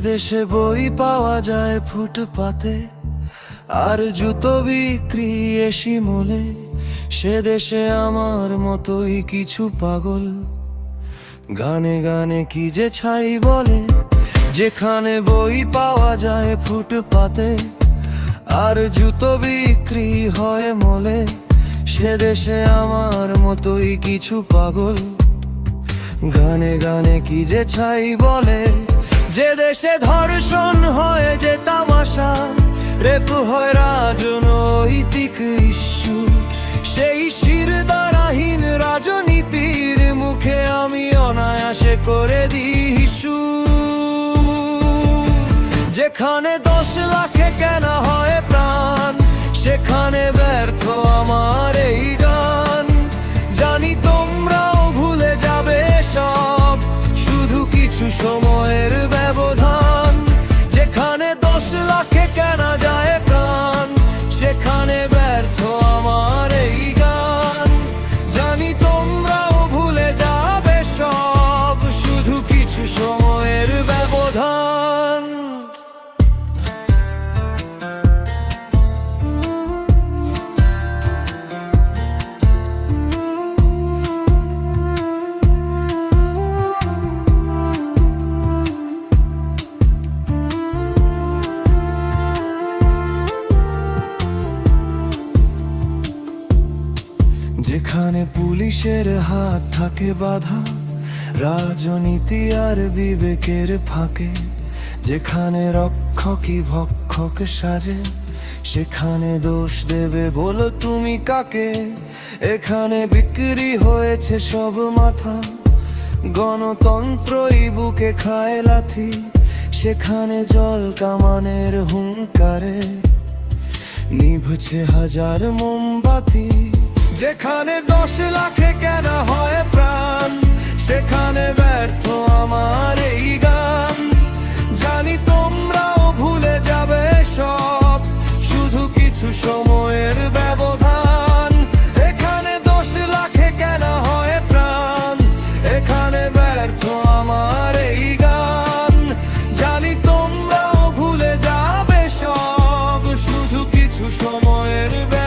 দেশে বই পাওয়া যায় ফুটপাতে, আর জুতো বিক্রি এসি মোলে। সে দেশে আমার মতোই কিছু পাগল গানে গানে কি যে ছাই বলে। যেখানে বই পাওয়া যায় ফুটপাতে, আর জুতো বিক্রি হয় মোলে। সে দেশে আমার মতোই কিছু পাগল গানে গানে কি যে ছাই বলে। যে দেশে ধর্ষণ হয় যে তামাশা, রেপ হয় রাজনৈতিক ইস্যু, সেই শিরদাঁড়াহীন রাজনীতির মুখে আমি অনায়াসে করে দিই হিসু। যেখানে 10 লাখে কেনা হয় প্রাণ, সেখানে ব্যর্থ আমার এই গান। জানি তোমরাও ভুলে যাবে সব, শুধু কিছু সময়ের ব্যবধান। যেখানে 10 লাখে কেনা যায় প্রাণ, সেখানে ব্যর্থ আমার এই গান। জানি তোমরাও ভুলে যাবে সব, শুধু কিছু সময়ের ব্যবধান। যেখানে পুলিশের হাত থাকে বাধা, রাজনীতি আর বিবেকের ফাঁকে। যেখানে রক্ষকই ভক্ষক সাজে, সেখানে দোষ দেবে বলো তুমি কাকে? এখানে বিক্রি হয়েছে সব মাথা, গণতন্ত্রই বুকে খায় লাথি। সেখানে জল কামানের হুঙ্কারে নিভছে হাজার মোমবাতি। যেখানে 10 লাখে কেনা হয় প্রাণ, সেখানে ব্যর্থ আমার এই গান। জানি তোমরাও ভুলে যাবে সব, শুধু কিছু সময়ের ব্যবধান। এখানে 10 লাখে কেনা হয় প্রাণ, এখানে ব্যর্থ আমার এই গান। জানি তোমরাও ভুলে যাবে সব, শুধু কিছু সময়ের ব্যবধান।